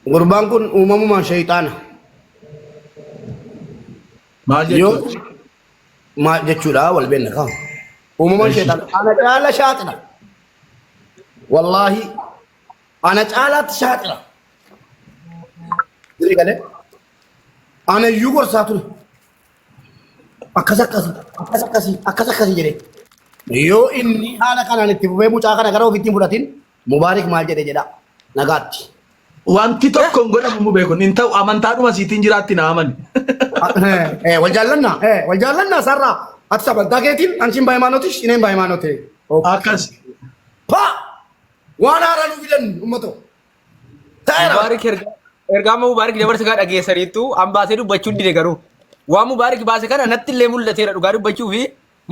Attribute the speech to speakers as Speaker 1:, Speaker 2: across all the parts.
Speaker 1: Gurbaan kun uumamumaan shayxaana.
Speaker 2: Maal
Speaker 1: Yoo
Speaker 2: jechuudha?
Speaker 1: maal jechuudha wal beekna kaa. Uumamaan shayxaana. Ana caala shaaxira. Wallaahi ana caalaatti shaaxira. Diri galee ana iyyuu gorsaa ture. Akkas akkasii jedhee. Yoo inni haala kanaan itti fufee mucaa kana gara ofiitti hin fudhatin Mubaarik maal jedhe jedha nagaatti.
Speaker 2: Wanti tokko hin godhamu beekun hin ta'u amantaadhuma siitiin jiraatti na amani.
Speaker 1: Wal jaallannaa sarraa ati sabantaa keetiin ansiin baay'imaanotis ineen baay'imaanote.
Speaker 2: Akkas.
Speaker 1: Paa waan haaraa nu fidan uummatoo. Ta'eera.
Speaker 3: Mubaarik ergaa Mubaarik dabarsa kaa dhageessaniittu an baasee dubbachuu dide garuu waan Mubaarik baase kana natti illee mul'ateera dhugaa dubbachuu fi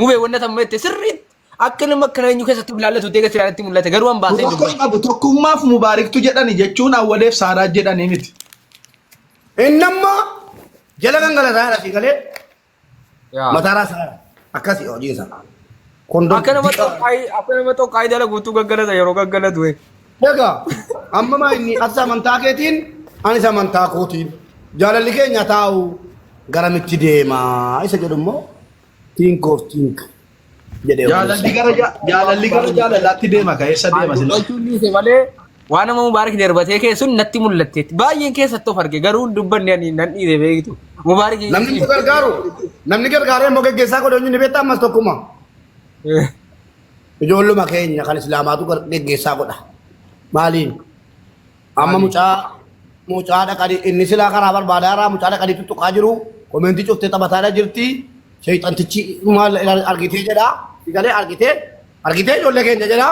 Speaker 3: mubee wanna tamma itti sirriitti akka nama kana eenyu keessatti ilaallatu deega siraatti mul'ate garuu an baasee
Speaker 2: Tokko qabu tokkummaaf Mubaariktu jedhani jechuun awwaleef Saaraa jedhanii miti.
Speaker 1: Innamma jala gangalataa fi galee
Speaker 3: Yaa.
Speaker 1: mataaraa saara akkasii hojii isaa.
Speaker 3: Akka nama tokko dalaguutu gaggalata yeroo gaggalatu.
Speaker 1: Egaa amma maa inni ati amantaa keetiin anis amantaa kootiin jaalalli keenya taa'u garamitti deemaa isa jedhu immoo think of think jedhee
Speaker 2: Jaalalli gara jaalalaatti deema ka'eessa deema sila.
Speaker 3: Dubbachuu dhiise malee waan nama Mubaarik darbatee keessuun natti mul'atteetti. Baay'een keessatti of arge garuu dubbanni ani nan dhiise beektu. Mubaarik
Speaker 1: namni nu gargaaru namni gargaaree immoo geggeessaa godhe eenyu ni beektaa ammas tokkuma ijoolluma keenya kan islaamaatu geggeessaa godha maaliin amma mucaa dhaqanii inni silaa karaa barbaadaa irraa mucaa dhaqanii tuttuqaa jiru komentii cuftee taphataadha jirti shayxantichi maal argitee jedha galee argitee ijoollee keenya jedha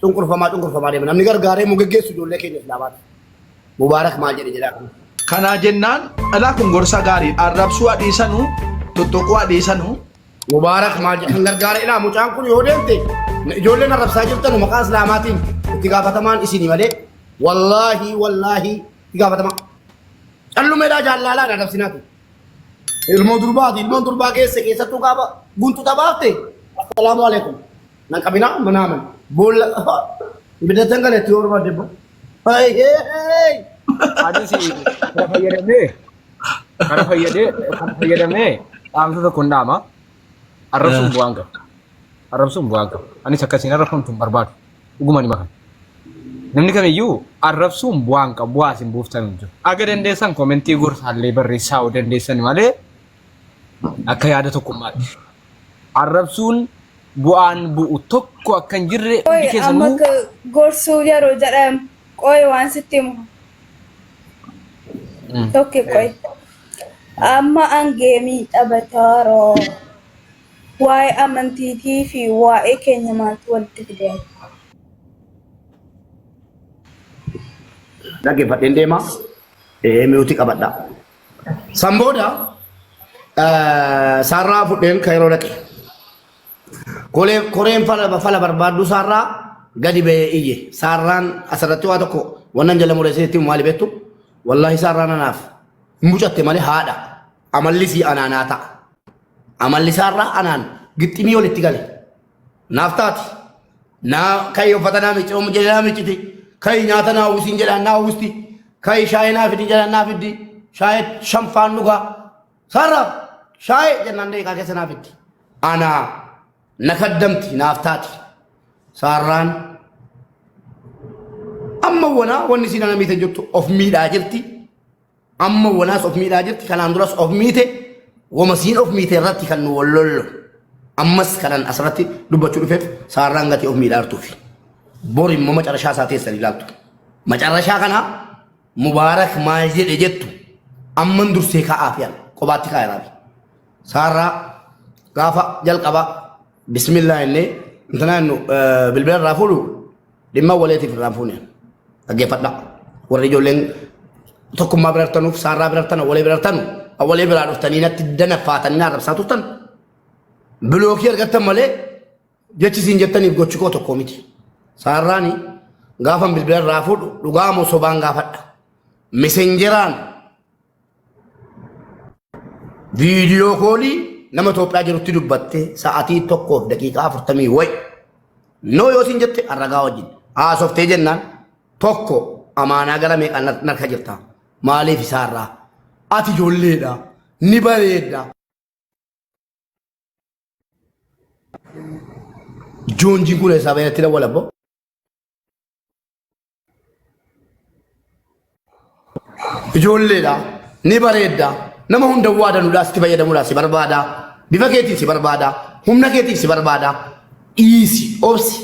Speaker 1: cunqurfamaa deema namni gargaaree immoo geggeessu ijoollee keenya islaamaati Mubaarak maal jedhe jedha.
Speaker 2: Kanaa jennaan alaa kun gorsa gaarii arrabsuu adhiisanu tuttuquu adhiisanu.
Speaker 1: Mubaarak maal jedhe kan gargaare ilaa mucaan kun yoo deemte ijoolleen arrabsaa jirtanu maqaa islaamaatiin itti gaafatamaan isinii malee wallaahi itti gaafatamaa callumeedhaa jaallalaadha dabsinaati ilmoon durbaa keessattuu gaafa guntu tabaafte assalaamu alaikum nan qabinaa manaaman boolla ibiddatan kana itti yoo barbaadde boo
Speaker 3: Adisi kana fayyadamee dhaamsa tokko hin dhaama. Arrabsuun bu'aan qaba. Anis akkasiin arrabsamtu hin barbaadu. Dhuguma ni makan. Namni kamiyyuu arrabsuun bu'aan qaba. Bu'aa isin buuftan hin jiru. Aga dandeessan komentii gorsaallee barreessaa dandeessan malee akka yaada tokkummaatti. Arrabsuun bu'aan bu'u tokko akka hin jirre hundi keessanuu.
Speaker 4: Amma gorsuu yeroo jedhamu qoy waan sitti himu. Tokko qoy. Amma angeemii taphataroo waa'ee amantiitii fi waa'ee keenya maaltu walitti fidee?
Speaker 1: Dhaggeeffadheen deemaa mi'uutii qabadha. San booda saarraa fudheen kan yeroo dhaqe koreen fala barbaaddu saarraa gadi ba'ee iyye saarraan asirratti waa tokko wannan jala mureessee itti maali beektu wallaahi saarraan anaaf mucatte malee haadha amallisii anaanaa ta'a. Amalli saarraa anaan gixximii walitti gale naaf taati naa kai uffata naa miicce oomu jedhe naa miicciti kai nyaata naa uwwisiin jedhaan naa uwwisti kai shaayii naa fidi jedhaan naa fiddi shaayii shanfaan dhugaa saarraa shaayii jennaan deeqaa keessa naa fiddi anaa na kaddamti naaf taati saarraan amma wanaa wanni siin ana miite jirtu of miidhaa jirti amma wanaas of miidhaa jirti kanaan duras of miite wama siin of miite irratti kan nu wallollo ammas kanan asirratti dubbachuu dhufeef saarraan gatii of miidhaartuufi bor immoo macarashaa isaa teessan ilaaltu macarashaa kana Mubaarak maal jedhe jettu amman dursee ka'aaf yaal qobaatti kaa'eeraafi saarraa gaafa jalqaba bismillah innee intanaan nu bilbila irraa fuudhu dhimma waleetiif irraan fuune dhaggeeffadha warri ijoolleen tokkummaa birartanuuf saarraa birartanu walee birartanu awwalee biraa dhuftanii natti danaffaatanii arrabsaa turtan bilookii argattan malee jechisiin jettaniif gochi koo tokko miti saarraani gaafan bilbila irraa fuudhu dhugaa moo sobaan gaafadha mesenjeraan viidiyoo koolii nama Itoophiyaa jirutti dubbattee sa'aatii tokkoof daqiiqaa 40 wayi noo yoo siin jette arragaa wajjin haasoftee jennaan tokko amaanaa gara meeqaan narka jirta maaliif isaarraa ati ijoolleedha ni bareedda joonjiin kun isaa baay'atti dawwala abbo ijoolleedha ni bareedda nama hunda waadanudhaas itti fayyadamuudhaas si barbaada bifa keetiin si barbaada humna keetiin si barbaada dhiisi obsi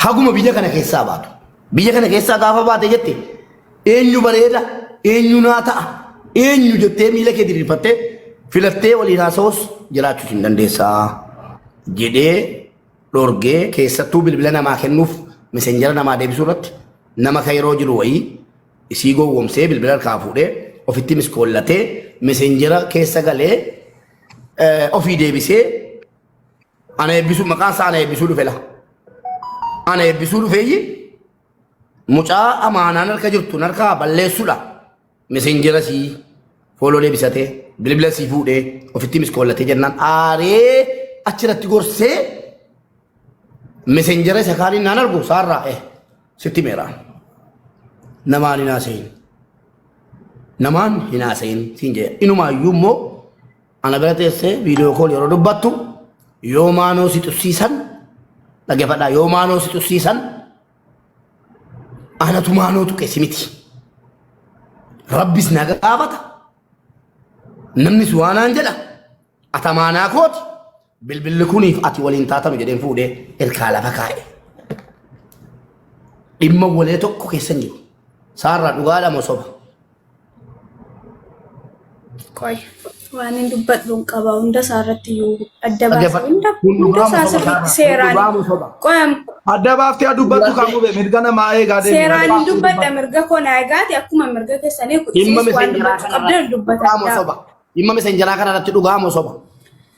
Speaker 1: haguma biyya kana keessaa baatu biyya kana keessaa gaafa baate jette eenyu bareeda eenyu naa ta'a eenyu jettee miila kee diriirfattee filattee waliin haasa'us jiraachuu hin dandeessaa jedhee dhorgee keessattuu bilbila namaa kennuuf meseenjera namaa deebisuu irratti nama ka yeroo jiru wayii isii gowwomsee bilbila harkaa fuudhee ofitti miskoollatee meseenjera keessa galee ofii deebisee ana eebbisuu maqaan isaa ana eebbisuu dhufe la ana eebbisuu dhufeeyyi mucaa amaanaan harka jirtu harkaa balleessuudha meseenjera sii fooloo deebisatee bilbila sii fuudhee ofitti miskoollatee jennaan aaree achirratti gorsee meseenjera isa kaaniin naan argu saarraa sitti meeraan namaan hin haasa'in siin jedhe inumaayyuu immoo ana bira teessee viidiyoo kool yeroo dubbattu yoo maanoo si tussiisan dhaggeeffadhaa yoo maanoo si tussiisan anatu maanoo tuqeessi miti rabbis na gaafata namnis waanaan jedha ata maanaa kooti bilbilli kuniif ati waliin taatanu jedheen fuudhee erkaa lafa kaa'e dhimma walee tokko keessan jiru saarraa dhugaadha moo soba
Speaker 4: Qoy waan hin dubbadhuun qaba hunda isaarratti iyyuu adda baasa hunda isaa sirriitti seeraan qoyam
Speaker 2: adda baaftee haa dubbattu kan mube mirga namaa eegaa deemu.
Speaker 4: seeraan hin dubbadha mirga koo naa eegaati akkuma mirga keessanii
Speaker 1: dhimma
Speaker 4: waan dubbachuu qabdan dubbata.
Speaker 1: dhimma meseenjaraa kana irratti dhugaa moo soba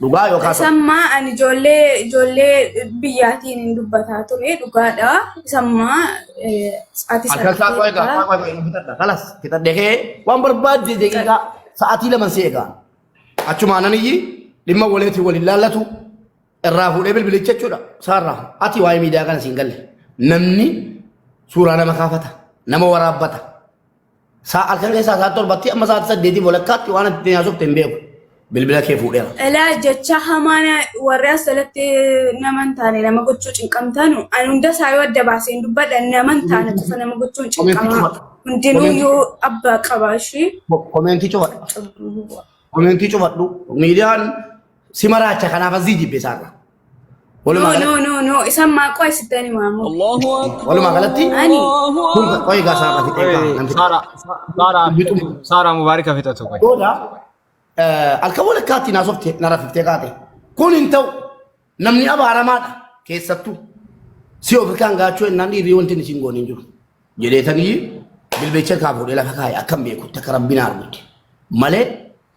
Speaker 1: dhugaa yookaan soba
Speaker 4: sammaa ani ijoollee biyyaatiin hin dubbataa ture dhugaadha sammaa ati
Speaker 1: kalas fitadhee kee waan barbaadde deeqiidhaa sa'aatii lama si eegaa achuma ananiyyi dhimma waleetii waliin laallatu irraa fuudhee bilbilicha jechuudha saarraa ati waa'ee miidiyaa kana siin galle namni suuraa nama kaafata nama waraabbata saa halkan keessaa sa'aatii torbatti amma sa'aatii saddeetii walakkaatti waan ati nyaasofte hin beeku bilbila kee fuudheera.
Speaker 4: Elaa jecha hamaana warri asalatti nama hin taane nama gochuu cinqamtanu ani hunda isaa yoo adda baasee hin dubbadha nama hin taane qofa nama gochuu cinqamaa hundinuu yoo abbaa qabaa ishii.
Speaker 1: Komentii cufadhu miidiyaan si maraacha kanaaf asii jibbe isaarra.
Speaker 4: No isan maaqoo isittani maamu.
Speaker 1: Walumaa galatti
Speaker 4: Ani
Speaker 1: kun qoyi gaa saarra fixee
Speaker 3: Saara Mubaarika fixatu qoyi.
Speaker 1: Booda halkan walakkaatti naasofte narafiftee kaate kun hin ta'u namni abaaramaadha keessattuu si Afrikaan gaachuu ennaan dhiirrii wanti isin goone hin jiru jedheetanii bilbicha kaa fuudhee lafa kaa'e akkam beekutti akka rabbiin argutti malee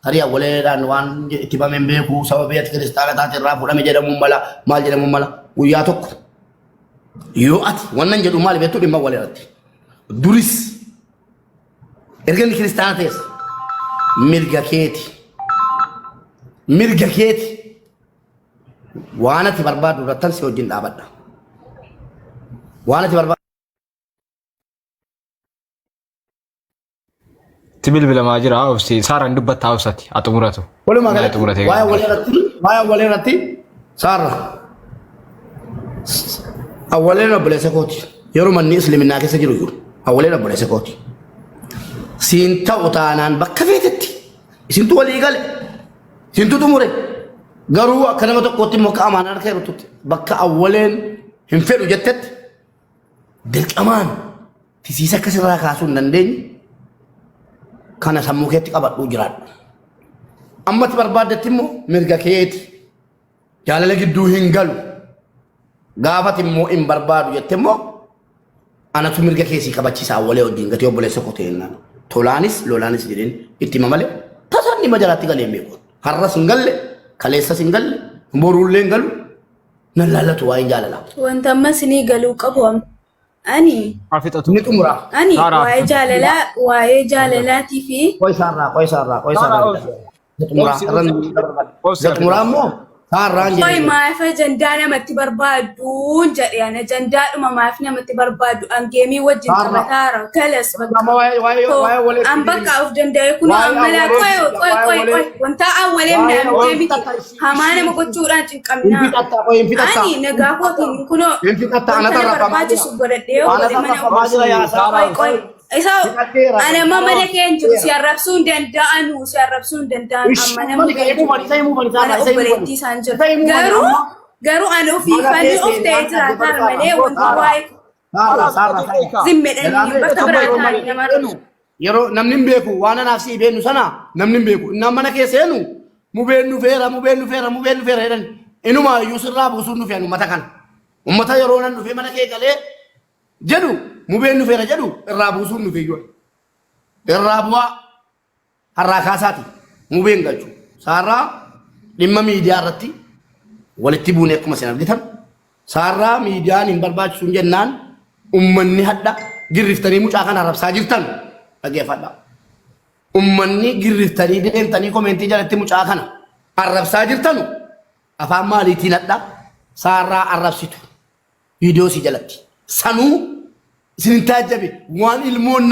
Speaker 1: tarii awwaleedhaan waan itti bameen beeku sababii ati kiristaana taate irraa fuudhame jedhamuun mala maal jedhamuun mala guyyaa tokko yoo ati wannan jedhu maal beektu dhimma waleerratti duris erga inni kiristaana ta'es mirga keeti waan ati barbaadu irrattan si wajjin dhaabadha waan ati barbaadu
Speaker 3: Tibil maa jira obsi Saara hin dubbatta obsati axumuratu.
Speaker 1: walumaa galatti waa'ee awwaleerratti saarra awwaleen obboleessa kooti yeroo manni islaaminaa keessa jiru jiru awwaleen obboleessa kooti siin ta'u taanaan bakka feetetti isintu walii gale isintu xumure garuu akka nama tokkootti immoo akka amaanaan harka jirtutti bakka awwaleen hin fedhu jettetti dirqamaan tisiisa akkasirraa kaasuu hin dandeenye kana sammuu keetti qabadhuu jiraadhu. Ammatti barbaaddetti immoo mirga keeti jaalala gidduu hin galu gaafati immoo hin barbaadu jette immoo anatu mirga keessii qabachiisa awwalee wajjin gatii obboleessa kotee jennaan tolaanis lolaanis jedheen itti hima malee tasaan dhimma jalaatti galee beeku har'as hin galle kaleessas hin galle boruullee hin galu nan laallatu waa'ee jaalala.
Speaker 4: wanta ammas ni galuu qabu ani
Speaker 1: ni xumura.
Speaker 4: ani waa'ee jaalalaatii fi
Speaker 1: qoy saarraa ni xumura. Xumura immoo Saarraan
Speaker 4: Koi
Speaker 1: jedhee.
Speaker 4: maaf ajandaa namatti barbaadu jedhe ana ajandaadhuma maaf namatti barbaadu an geemii wajjin
Speaker 1: Saarra.
Speaker 4: taphataara kalas
Speaker 1: Amma waa'ee walitti
Speaker 4: an bakka of danda'e kun ammala koi wanta awwaleen naan geemii hamaa nama gochuudhaan cinqamnaa ani nagaa kootiin kunoo wanta na barbaachisu godhadhee oole mana koi isa ana amma mana keenya jiru si arrabsuu hin danda'anu si arrabsuu hin danda'an amma nama ana obboleettii isaan jiru garuu ana ofii fanni of ta'ee jiraataan malee wanta waa'ee zimmedhanii bakka biraataan nama
Speaker 1: yeroo namni hin beeku waan anaaf si beenu sana namni hin beeku innaan mana kee seenu mu beennu feera jedhan inuma iyyuu sirraa buusuun nufi anu ummata kana ummata yeroo nan dhufee mana kee galee jedhu mu beennu feera jedhu irraa buusuun nufi iyyuu irraa bu'aa harraa kaasaati mu been galchu saarraa dhimma miidiyaa irratti walitti buunee akkuma isin argitan saarraa miidiyaan hin barbaachisu jennaan ummanni hadda girriftanii mucaa kana arrabsaa jirtan dhageeffadha. Ummanni girriftanii deemtanii komentii jalatti mucaa kana arrabsaa jirtanu afaan maaliitiin hadda saarraa arrabsitu viidiyoo si jalatti sanuu isin taajjabe waan ilmoon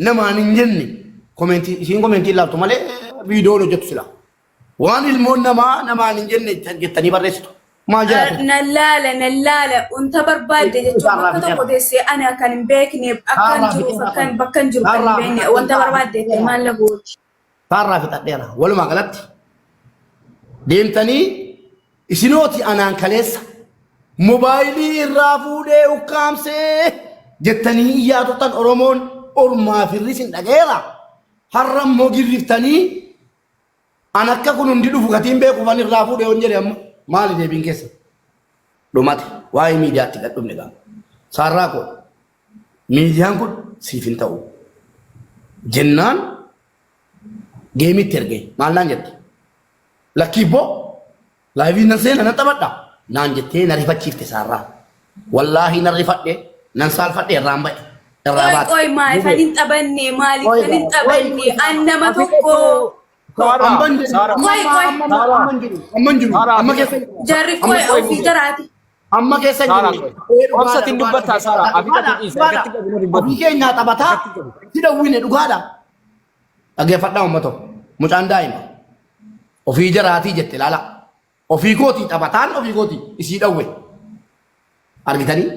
Speaker 1: namaan hin jenne komentii isin komentii ilaaltu malee viidiyoon hojjetu sila waan ilmoon namaan hin jenne jettanii barreessitu.
Speaker 4: Nallala unta barbaadde jechuun bakka tokko teessee ana kan hin beekneef akkan jiruuf bakka hin jiru kan hin beekne wanta barbaadde maal la gooti.
Speaker 1: Saarraa fixadheera walumaa galatti deemtanii isinooti anaan kaleessa mobaayilii irraa fuudhee ukkaamsee jettanii iyyaatotan Oromoon ormaa firris hin dhageera har'a immoo girriftanii an akka kun hundi dhufu gatiin beekuufan irraa fuudhee on jedhe amma maali deebiin keessa dhumate waa'ee miidiyaatti gad dhumne gaafa saarraa koo miidiyaan kun siif hin ta'u jennaan geemitti ergee maal naan jette lakkiibboo laayivii nan seena nan taphadha naan jettee na rifachiifte saarraa wallaahi nan rifadhe nan saalfadhe irraan ba'e irraa baate.
Speaker 4: Qoy maaliif hin taphanne maaliif hin taphanne an nama tokko.
Speaker 1: Amma keessa
Speaker 4: jarri qoy ofii jaraati.
Speaker 1: Amma keessa jiru.
Speaker 3: Obsatiin dubbataa Saara abidatti isa gatti gadi dubbataa.
Speaker 1: Ofii keenya taphataa si dawwine dhugaadha. Dhaggeeffadhaa uummatoo mucaan daa'ima ofii jaraatii jette ilaala. Ofii kootii taphataan ofii kootii isii dhawwe argitanii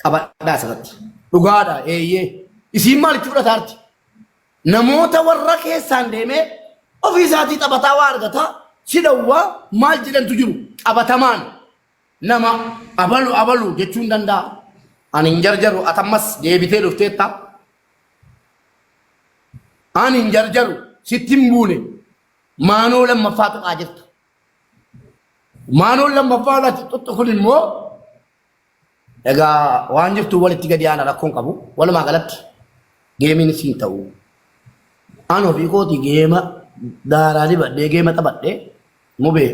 Speaker 1: qabadhaa asirratti dhugaadha eeyyee isiin maalitti fudhataarti namoota warra keessaan deemee ofii isaatii taphataa waa argataa si dhawwaa maal jedhantu jiru qabatamaan nama abalu jechuun danda'a ani hin jarjaru atammas deebitee dhufteetta ani hin jarjaru sitti hin buune maanoo lammaffaa tuqaa jirta maanoo lammaffaa lati tuttu kun immoo egaa waan jirtu walitti gadi aana rakkoon qabu walumaa galatti geemiin siin ta'u aan ofii kooti geema daaraa dibadhee geema taphadhee mubee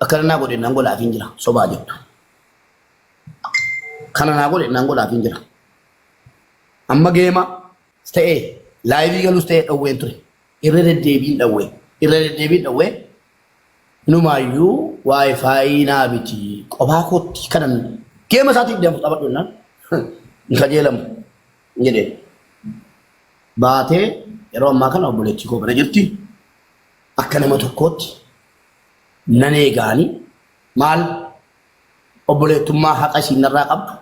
Speaker 1: akkana naa godhe nan godhaaf hin jira sobaa jettu kana naa godhe nan godhaaf hin jira amma geema ta'ee laayivii galus ta'ee dhawween ture irra deddeebiin dhawwee numaayyuu waayifaayi naa biti qophaa kootti kanan geema isaatiif deemu taphadhu jennaan hin qajeelamu jedhee baatee yeroo ammaa kana obboleettii koo bira jirti akka nama tokkootti nan eegaani maal obboleettummaa haqa isiin narraa qabdu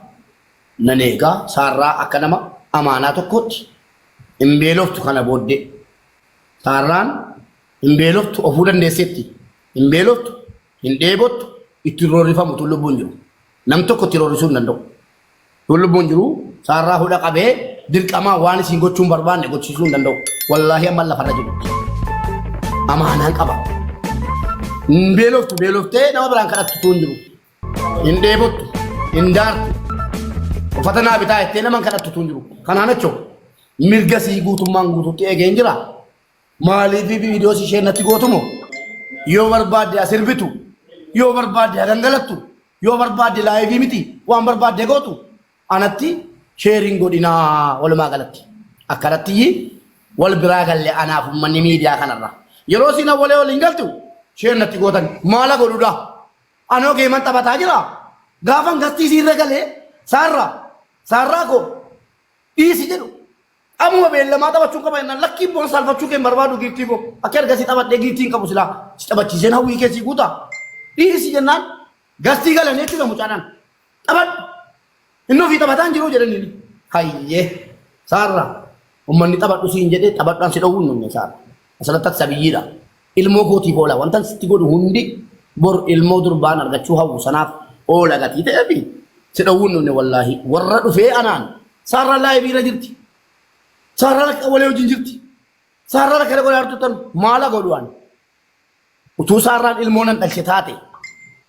Speaker 1: nan eegaa saarraa akka nama amaanaa tokkootti hin beeloftu kana booddee saarraan hin beeloftu ofuu dandeesseetti hin beeloftu hin dheebottu itti roorrifamu tun lubbuun jiru nam tokko itti roorrisuu hin danda'u tun lubbuun jiru saarraa hudha qabee dirqamaa waan isiin gochuun barbaanne gochiisuu hin danda'u wallaahi amma lafarra jiru amaanaan qaba hin beeloftee nama biraan kadhattu tun jiru hin dheebottu hin daartu uffata naa bitaa jettee naman kadhattu tun jiru kanaan achoo mirga sii guutummaan guututti eegeen jira maaliif viidiyoo ishee natti gootumo yoo barbaadde asirbitu yoo barbaadde gangalattu yoo barbaadde laayivii miti waan barbaadde gootu anatti sheeriin godhinaa walumaa galatti akkanatti wal biraa galle anaaf ummanni miidiyaa kanarra yeroo siin awwalee waliin galtu sheen natti gootan maala godhuudha anoo geeman taphataa jira gaafan gastii siirra galee saarraa koo dhiisi jedhu amuma beellamaa taphachuun qaba jennaan lakkii boon salphachuu kee barbaadu giiftii koo akka ergasii taphadhee giiftiin qabu silaa si taphachiiseen hawwii keessii guutaa dhiisi jennaan gastii galanii itti gamucaadhaan taphadhu inni ofii taphataan jiruu jedhanii hayyee saarraa ummanni taphadhu siin jedhee taphadhaan si dhowwuun nunne saarra asirratti akka sabiyyiidha ilmoo kootiif oola wantan sitti godhu hundi bor ilmoo durbaan argachuu hawwu sanaaf oola gatii ta'eefi si dhowwuun nunne wallaahi warra dhufee anaan saarraa laayee biira jirti saarraa lakka walee wajjin jirti saarraa lakka godhaa hartutan maala godhuwaan utuu saarraan ilmoon nan dhalche taate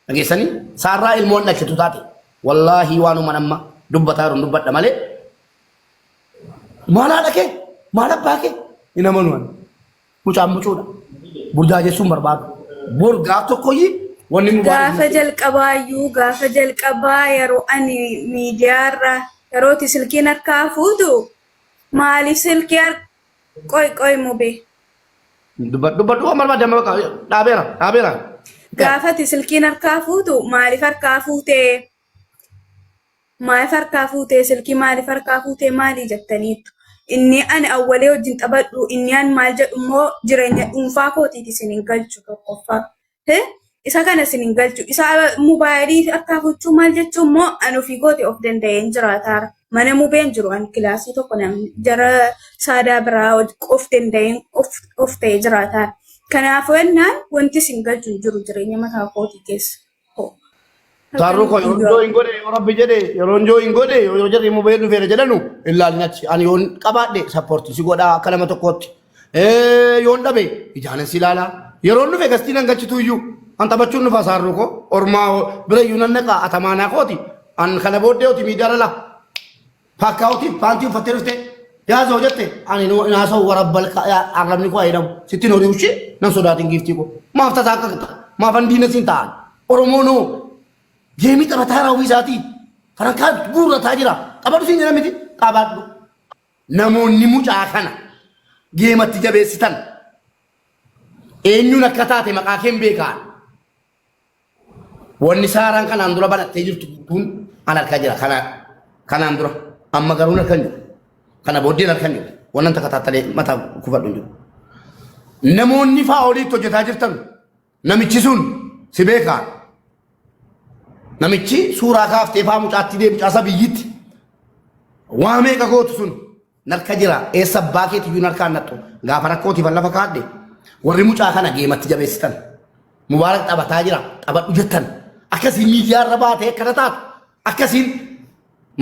Speaker 1: dhageessanii saarraa ilmoon dhalchetu taate wallaahi waanuma namma dubbataa jiru dubbadha malee maalaa dhaqee maal abbaa kee hin amanuwan mucaan mucuudha burjaajessuun barbaadu bor gaaf tokkoyyii wanni nu
Speaker 4: gaafa jalqabaa yeroo ani miidiyaarra yerooti silkiin harkaa fuutu maaliif silkii qoy mubee
Speaker 1: dubbadhu waan barbaade amma bakka dhaabeera
Speaker 4: gaafati silkiin harkaa fuutu maaliif harkaa fuutee silkii maaliif harkaa fuutee maalii jettaniitu inni ani awwalee wajjin taphadhu inni an maal jedhu immoo jireenya dhuunfaa kootiiti isinin galchu tokkoffaa isa kana isinin galchu isa mobaayilii harkaa fuuchuu maal jechuu immoo an ofii kooti of danda'een jiraataara mana mubeen jiru an kilaasii tokko namni jara saadaa biraa of danda'een of ta'ee jiraataara kanaafuu ennaan wanti isin galchu hin jiru jireenya mataa kootii keessa.
Speaker 1: Saarru ko yoo ingode yoo rabbi jedhe yoo ingode yoo jedhe immoo beenu feere jedhanu illaalinachi ani yoon qabaadhe sappoortii si godhaa akka nama tokkootti yoon dhabe ijaanan si ilaalaa yeroon dhufe gastii nan galchitu iyyuu an taphachuun dhufa saarru ko ormaa bira iyyuu nan naqa atamaanaa kooti an kana booddee oti miidiyaa lala fakkaa'uti paantii uffattee dhufte yaasoo jette ani naasoo warabbal arrabni koo jedhamu sittiin horii ushee nan sodaatin giiftii ko maaf tasaa akka maaf an diina siin ta'an oromoonoo Jemi taphataa raawwii isaatii farankaa guurrataa jira qabadhu siin jedha miti qabadhu namoonni mucaa kana geematti jabeessitan eenyuun akka taate maqaa keen beekaan wanni saaraan kanaan dura banattee jirtu kun an harkaa jira kanaan dura amma garuu harkaan jiru kana booddeen harkaan jiru wannan takka taatalee mataa kufadhu jiru namoonni fa'aa oliitti hojjetaa jirtan namichi sun si beekaan namichi suuraa kaaftee faa mucaatti deemu caasa biyyitti waa meeqa gootu sun narka jira eessa abbaa keetiyyuu narkaan nattu gaafa rakkootiif lafa kaadde warri mucaa kana geematti jabeessitan mubaarak taphataa jira taphadhu jettan akkasiin miidiyaarra baatee akkana taatu akkasiin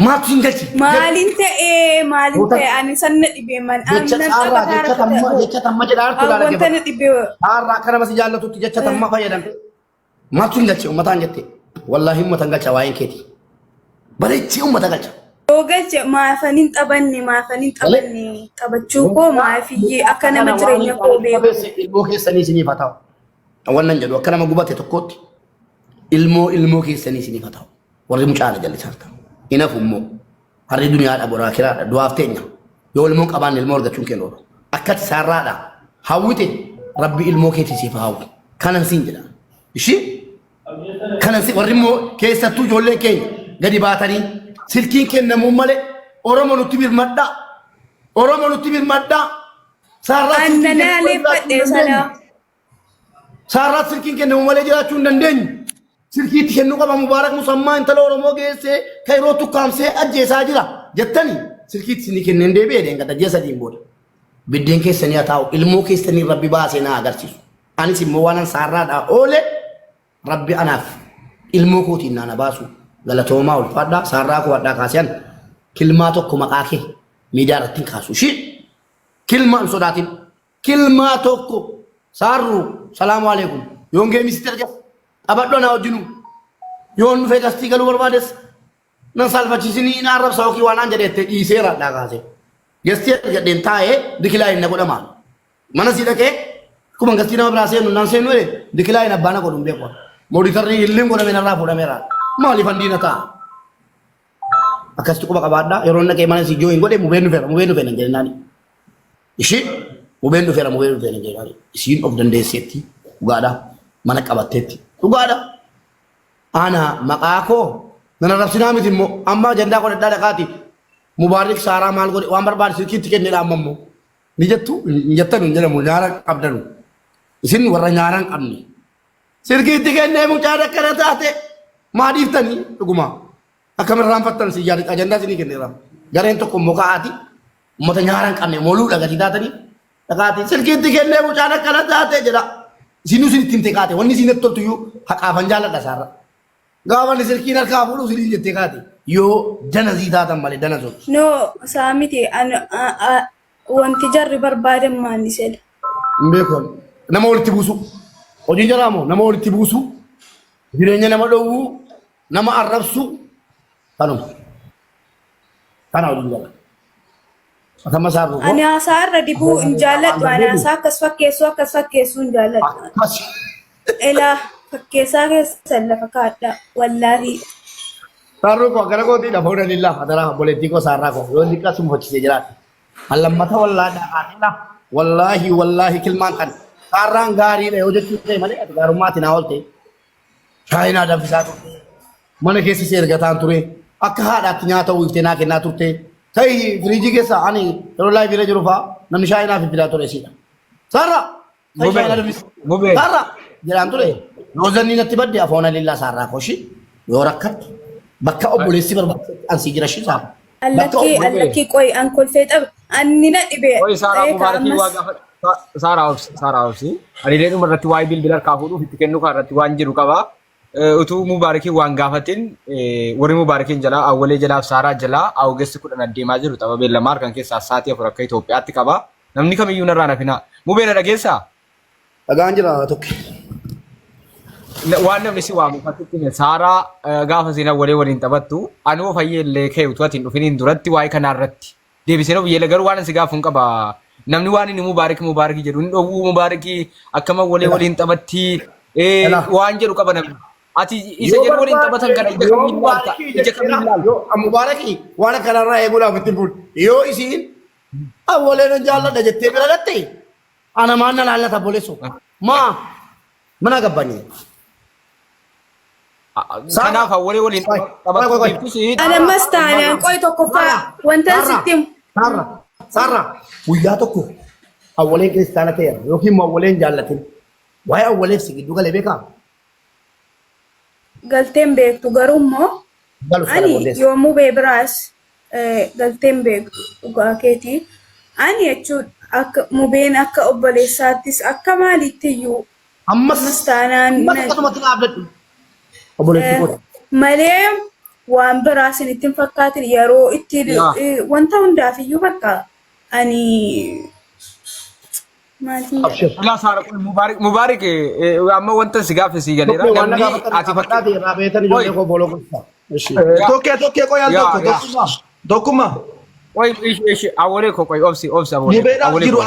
Speaker 1: maatu hin galchi
Speaker 4: maalin ta'e ani sanna dhibee man
Speaker 1: jecha tamma jedhaartu
Speaker 4: wanta na dhibee
Speaker 1: haarraa akka nama si jaallatutti jecha tamma fayyadamte maatu hin galchi ummataan jette wallahi ummatan galcha waa'een keeti bareechee ummata galcha
Speaker 4: yoo galche maafanin taphanne taphachuu koo maafiyyee akka nama jireenya koo beeku
Speaker 1: ilmoo keessanii isiniif haa ta'u wannan jedhu akka nama gubate tokkootti ilmoo keessanii isiniif haa ta'u warri mucaana jallisaarta inafu immoo harri duniyaadha boraa kiraadha du'aaf teenya yoo ilmoo qabaanne ilmoo argachuun kennu akkati saarraadha hawwite rabbi ilmoo keetiisiif hawwi kanan siin jedha ishii kanan si warri immoo keessattuu ijoollee keenya gadi baatanii silkiin kennamuu malee Oromoo nutti birmadhaa saarraa silkiin kennamuu malee jiraachuu hin dandeenyu silkiitti kennuu qaba mubaarak musammaa intala Oromoo geessee kairoo tukkaamsee ajjeesaa jira jettanii silkiitti isinii kenneen deebi'ee deengata ji'a sadiin booda biddeen keessanii haa taa'u ilmoo keessanii rabbi baasee na agarsiisu anis immoo waanan saarraadhaa oole rabbi anaaf ilmoo kootiin naana baasu galatoomaa ulfaadhaa saarraa koo wadhaa kaasiyan kilmaa tokko maqaa kee miidiyaa irratti hin kaasu ishii kilmaa hin sodaatin kilmaa tokko saarru salaamu alaikum yoon geemisitti argas taphadhu na wajjinu yoon dhufee gastii galuu barbaades nan salphachiisinii na arrabsa yookiin waan aan jedhette dhiiseera addaa kaasee gastii argadheen taa'ee dikilaayin na godhamaan mana si dhaqee kuma gastii nama biraa seenu naan seenu dikilaayin abbaana godhuun beekwa Moditarri illeen godhame narraa fuudhameera maaliif handiina ta'a akkasitti quba qabaadhaa yeroo naqee mana si joo hin godhe mubeen dhufeera hin jennaani ishii mubeen dhufeera hin jennaani isiin of dandeesseetti dhugaadhaa mana qabatteetti dhugaadha ana maqaa koo nana rabsinaa miti immoo amma ajandaa godhadhaa dhaqaati mubaarik saaraa maal godhe waan barbaade sirkiitti kenneedha amma immoo ni jettu hin jettan hin jedhamu nyaara qabdanu isin warra nyaara hin qabne sirkiitti kennee mucaa akkana taate maa dhiiftanii dhuguma akkamiin raanfattan si yaada ajandaa isinii kenneera gareen tokko immoo ka'aati ummata nyaara hin qabne mooluudha gadi taatanii dhaqaati sirkiitti kennee mucaa akkana taate jedha isinuu isin ittiin teekaate wanni isin itti toltu iyyuu haqaafan jaalladha isaarra gaafa ni sirkiin harkaa fuudhu isin jettee kaate yoo dana zii taatan malee dana sun.
Speaker 4: No saamiti wanti jarri barbaadan maanni sedha.
Speaker 1: Hin beekon nama walitti buusu hojii jalaa moo nama walitti buusu jireenya nama dhowwuu nama arrabsu kanuma kana hojii jalaa. Akama saarru.
Speaker 4: Ani hasaarra dibuu hin jaalladhu ani hasaa akkas fakkeessuu hin jaalladhu. Elaa fakkeessaa keessa lafa kaadha wallaahi.
Speaker 1: Saarru koo gara kootii dhafa hunda lillaa fadaraa boleettii koo saarraa koo yoo liqaa sun hojjisee jiraate. Allammata wallaadhaa qaadhila wallaahi kilmaan kan saarraan gaariidha yoo jechuun ta'e malee ati gaarummaatti naa oolte. Shaayinaa danfisaa turte mana keessa si ergataan ture akka haadhaatti nyaata uwwiftee naa kennaa turte. Tay firiijii keessa ani yeroo laayivii irra jiru fa'aa namni shaayinaa fi fidaa ture isiidha. Saarraa! Saarraa! Jedhaan ture yoo zanni natti badde afoona lillaa saarraa koshi yoo rakkatte bakka obboleessi barbaachisu ansii jira shi saama.
Speaker 4: Allakki qoy an kolfee xabe anni na dhibee.
Speaker 3: Qoy saaraa mubaarakii waa gaafa saaraa obsi ani leedhuma irratti waa'ee bilbila harkaa fuudhuuf itti kennu kan irratti waan jiru qaba. Utuu mubaarakii waan gaafatin warri mubaarakiin jalaa awwalee jalaaf saaraa jalaa awgeessi 10 adeemaa jiru tapha beellamaa harkan keessaa sa'aatii 4 akka Itoophiyaatti qaba. Namni kamiyyuu narraa nafina. Mubeera dhageessaa?
Speaker 1: Dhagaan jira tokko.
Speaker 3: Waan namni si waamu fakkiitti saaraa gaafa seen awwalee waliin taphattu anuu fayyeellee ka'e utuu ati hin dhufiniin duratti waa'ee kanarratti deebisee biyyeela garuu waan si gaafuun qaba. Namni waan inni mubaarakii jedhu inni dhowwuu mubaarakii akkama awwalee waliin taphatti waan jedhu qaba namni. Ati isa jedhu waliin taphatan kana ija kamiin laalta? Ija kamiin laalta?
Speaker 1: Mubaarakii waan kanarraa eeguudhaaf itti fuudhu. Yoo isiin awwaleen jaalladha jettee bira dhatte ana maan na laallata boleessu. Maa mana gabbanii.
Speaker 3: Kanaaf awwalee waliin taphatu.
Speaker 4: Adammas taanaan qoy tokkoffaa wanta sitti
Speaker 1: Saarraa guyyaa tokko awwaleen kiristaana ta'eera yookiin awwaleen jaallatin waa'ee awwaleef si gidduu galee beekaa?
Speaker 4: galteen beektu garuu immoo ani yoomuu beebiraas galteen beektu dhugaa keetii ani jechuudha akka mubeen akka obboleessaattis akka maaliittiyuu
Speaker 1: ammas
Speaker 4: taanaan malee waan biraa isin fakkaatin yeroo itti wanta hundaaf iyyuu bakka ani
Speaker 3: Ila saara kun mubaarik amma wanta si gaafa si galeera namni ati fakkaate
Speaker 1: irraa beetan ijoollee koo booloo gosa.
Speaker 2: Tokkee qoyaan tokkuma.
Speaker 3: Oy awwalee ko qoy obsi awwalee
Speaker 2: Mubeedhaaf jiru